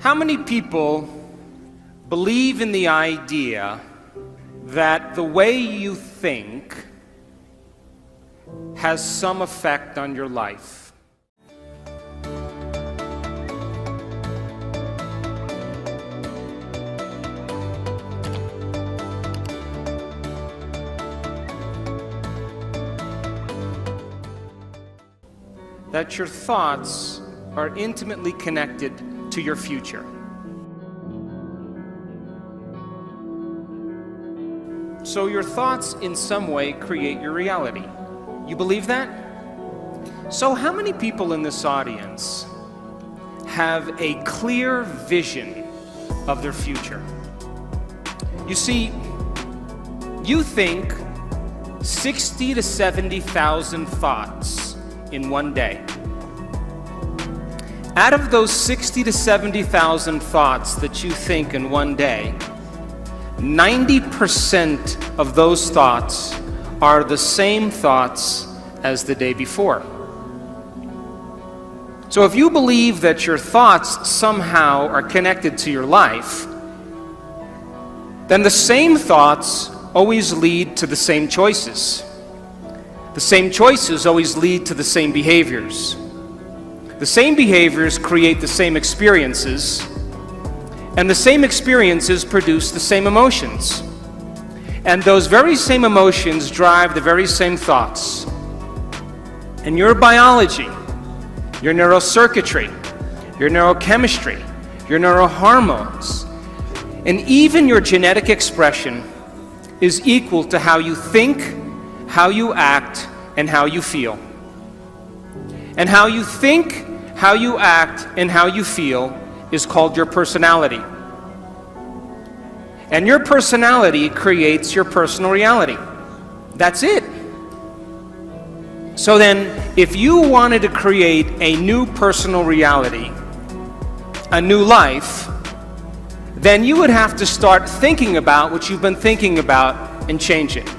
How many people believe in the idea that the way you think has some effect on your life? That your thoughts are intimately connected to your future. So your thoughts in some way create your reality. You believe that? So how many people in this audience have a clear vision of their future? You see, you think 60 to 70,000 thoughts in one day. Out of those 60 to 70,000 thoughts that you think in one day, 90% of those thoughts are the same thoughts as the day before. So if you believe that your thoughts somehow are connected to your life, then the same thoughts always lead to the same choices. The same choices always lead to the same behaviors. The same behaviors create the same experiences, and the same experiences produce the same emotions. And those very same emotions drive the very same thoughts. And your biology, your neurocircuitry, your neurochemistry, your neurohormones, and even your genetic expression is equal to how you think, how you act, and how you feel. And how you think, how you act, and how you feel is called your personality. And your personality creates your personal reality. That's it. So then, if you wanted to create a new personal reality, a new life, then you would have to start thinking about what you've been thinking about and change it.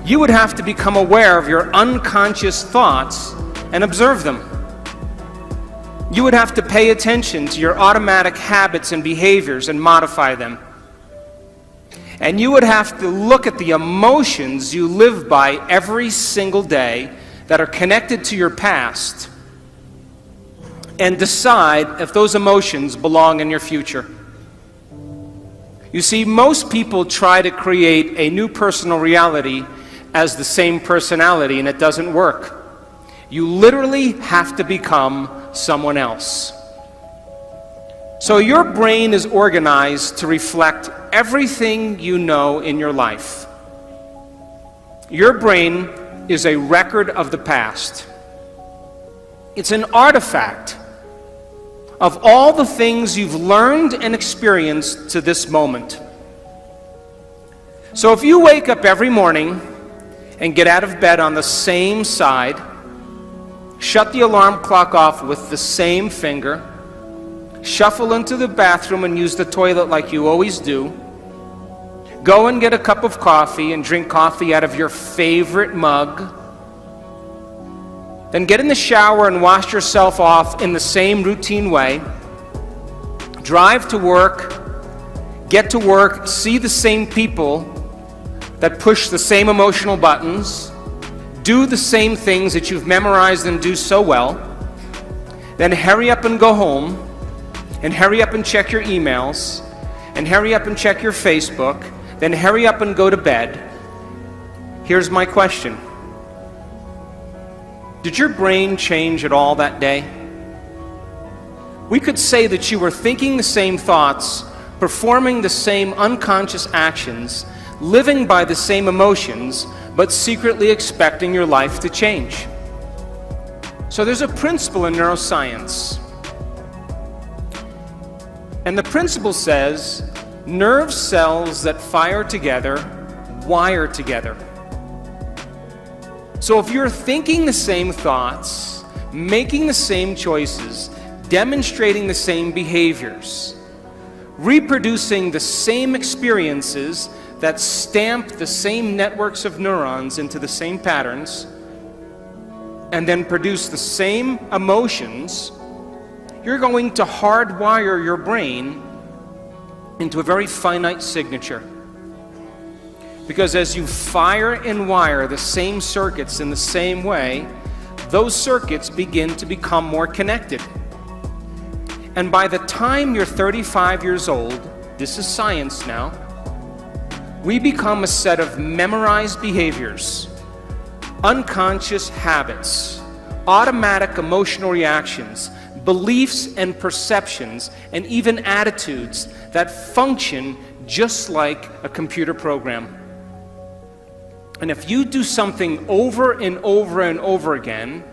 You would have to become aware of your unconscious thoughts and observe them. You would have to pay attention to your automatic habits and behaviors and modify them. And you would have to look at the emotions you live by every single day that are connected to your past and decide if those emotions belong in your future. You see, most people try to create a new personal reality as the same personality, and it doesn't work. You literally have to become someone else. So your brain is organized to reflect everything you know in your life. Your brain is a record of the past. It's an artifact of all the things you've learned and experienced to this moment. So if you wake up every morning and get out of bed on the same side, shut the alarm clock off with the same finger, shuffle into the bathroom and use the toilet like you always do, go and get a cup of coffee and drink coffee out of your favorite mug, then get in the shower and wash yourself off in the same routine way, drive to work, get to work, see the same people that push the same emotional buttons, do the same things that you've memorized and do so well, then hurry up and go home, and hurry up and check your emails, and hurry up and check your Facebook, then hurry up and go to bed. Here's my question. Did your brain change at all that day? We could say that you were thinking the same thoughts, performing the same unconscious actions, living by the same emotions, but secretly expecting your life to change. So there's a principle in neuroscience. And the principle says, nerve cells that fire together wire together. So if you're thinking the same thoughts, making the same choices, demonstrating the same behaviors, reproducing the same experiences that stamp the same networks of neurons into the same patterns, and then produce the same emotions, You're going to hardwire your brain into a very finite signature. Because as you fire and wire the same circuits in the same way, those circuits begin to become more connected. And by the time you're 35 years old, this is science now, we become a set of memorized behaviors, unconscious habits, automatic emotional reactions, beliefs and perceptions, and even attitudes that function just like a computer program. And if you do something over and over and over again,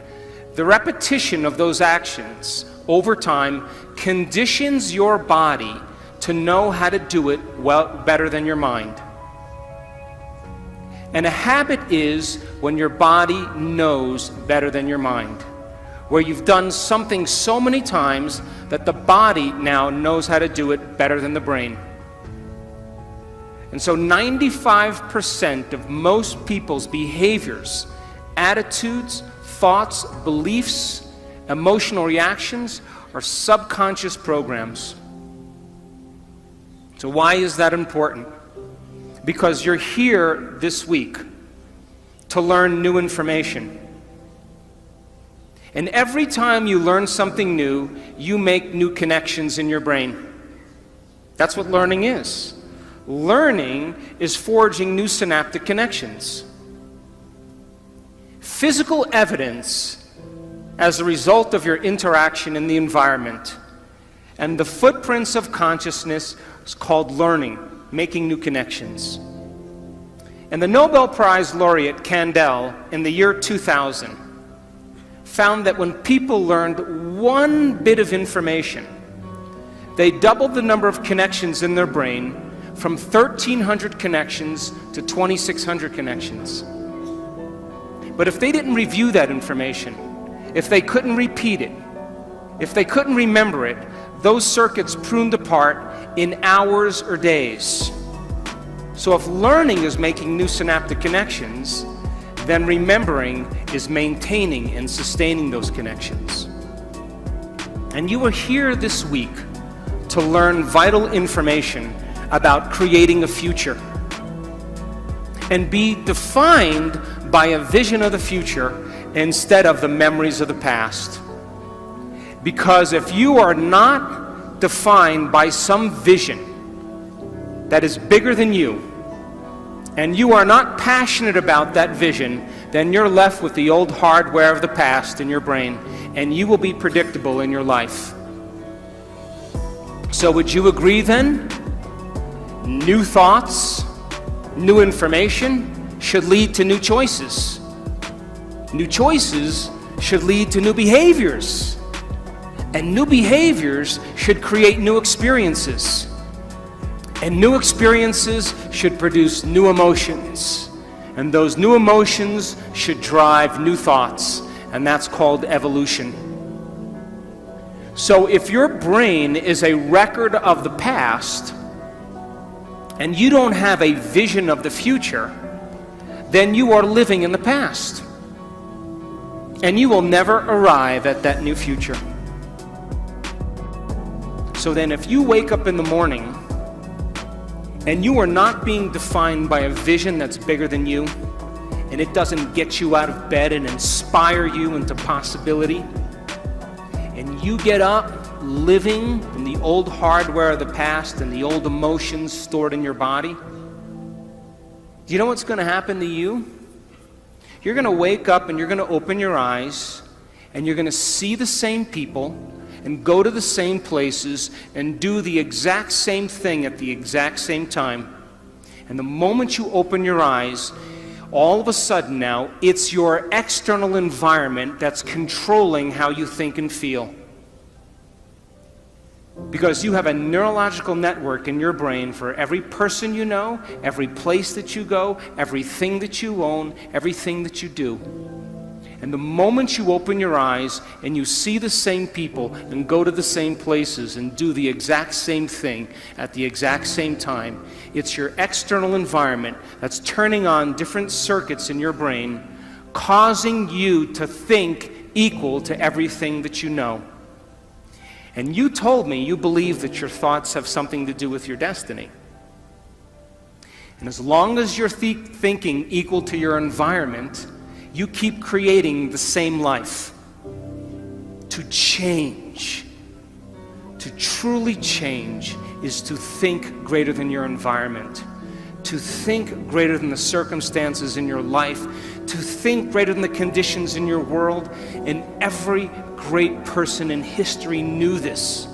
the repetition of those actions over time conditions your body to know how to do it better than your mind. And a habit is when your body knows better than your mind, where you've done something so many times that the body now knows how to do it better than the brain. And so 95% of most people's behaviors, attitudes, thoughts, beliefs, emotional reactions are subconscious programs. So why is that important? Because you're here this week to learn new information. And every time you learn something new, you make new connections in your brain. That's what learning is. Learning is forging new synaptic connections. Physical evidence as a result of your interaction in the environment and the footprints of consciousness is called learning, making new connections. And the Nobel Prize laureate Kandel in the year 2000 found that when people learned one bit of information, they doubled the number of connections in their brain from 1,300 connections to 2,600 connections. But if they didn't review that information, if they couldn't repeat it, if they couldn't remember it, those circuits pruned apart in hours or days. So if learning is making new synaptic connections, then remembering is maintaining and sustaining those connections. And you are here this week to learn vital information about creating a future and be defined by a vision of the future instead of the memories of the past. Because if you are not defined by some vision that is bigger than you, and you are not passionate about that vision, then you're left with the old hardware of the past in your brain, and you will be predictable in your life. So would you agree then? New thoughts, new information should lead to new choices. New choices should lead to new behaviors. And new behaviors should create new experiences. And new experiences should produce new emotions. And those new emotions should drive new thoughts. And that's called evolution. So if your brain is a record of the past, and you don't have a vision of the future, then you are living in the past. And you will never arrive at that new future. So then if you wake up in the morning and you are not being defined by a vision that's bigger than you, and it doesn't get you out of bed and inspire you into possibility, and you get up living from the old hardware of the past and the old emotions stored in your body, do you know what's going to happen to you? You're going to wake up and you're going to open your eyes and you're going to see the same people and go to the same places and do the exact same thing at the exact same time. And the moment you open your eyes, all of a sudden now, it's your external environment that's controlling how you think and feel. Because you have a neurological network in your brain for every person you know, every place that you go, everything that you own, everything that you do. And the moment you open your eyes and you see the same people and go to the same places and do the exact same thing at the exact same time, it's your external environment that's turning on different circuits in your brain, causing you to think equal to everything that you know. And you told me you believe that your thoughts have something to do with your destiny. And as long as you're thinking equal to your environment, you keep creating the same life. To change, to truly change, is to think greater than your environment, to think greater than the circumstances in your life, to think greater than the conditions in your world. And every great person in history knew this.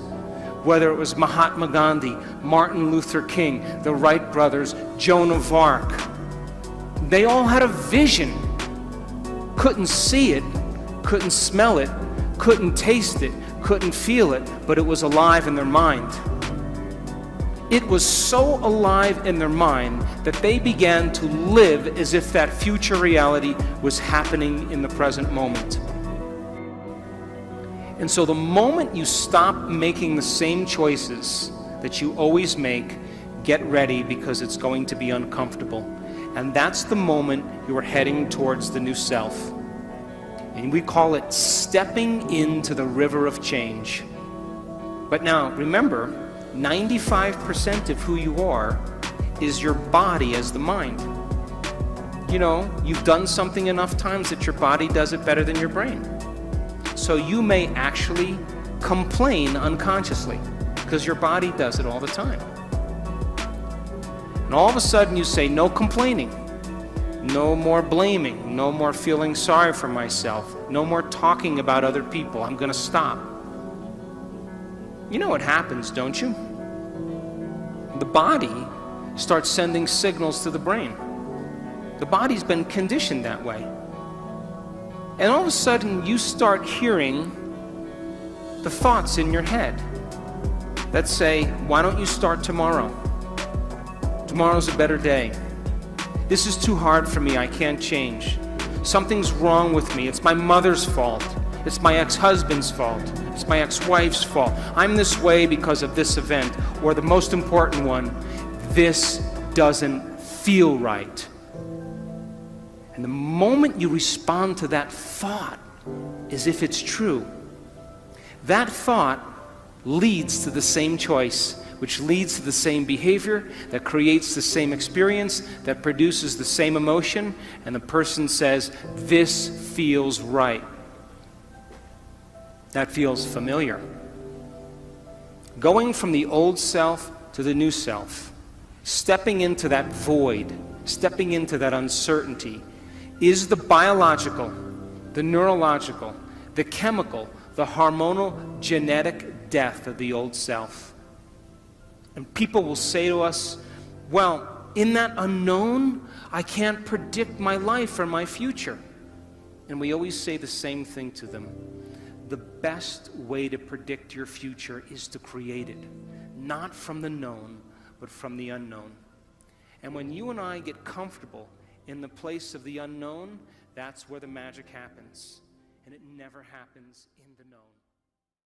Whether it was Mahatma Gandhi, Martin Luther King, the Wright brothers, Joan of Arc, they all had a vision. Couldn't see it, couldn't smell it, couldn't taste it, couldn't feel it, but it was alive in their mind. It was so alive in their mind that they began to live as if that future reality was happening in the present moment. And so the moment you stop making the same choices that you always make, get ready, because it's going to be uncomfortable. And that's the moment you are heading towards the new self. And we call it stepping into the river of change. But now, remember, 95% of who you are is your body as the mind. You know, you've done something enough times that your body does it better than your brain. So you may actually complain unconsciously because your body does it all the time. And all of a sudden you say, no complaining, no more blaming, no more feeling sorry for myself, no more talking about other people. I'm going to stop. You know what happens, don't you? The body starts sending signals to the brain. The body's been conditioned that way. And all of a sudden you start hearing the thoughts in your head that say, why don't you start tomorrow? Tomorrow's a better day. This is too hard for me, I can't change. Something's wrong with me, it's my mother's fault. It's my ex-husband's fault. It's my ex-wife's fault. I'm this way because of this event. Or the most important one, this doesn't feel right. And the moment you respond to that thought as if it's true, that thought leads to the same choice, which leads to the same behavior, that creates the same experience, that produces the same emotion, and the person says, this feels right. That feels familiar. Going from the old self to the new self, stepping into that void, stepping into that uncertainty, is the biological, the neurological, the chemical, the hormonal, genetic death of the old self. And people will say to us, well, in that unknown, I can't predict my life or my future. And we always say the same thing to them. The best way to predict your future is to create it, not from the known, but from the unknown. And when you and I get comfortable in the place of the unknown, that's where the magic happens. And it never happens in the known.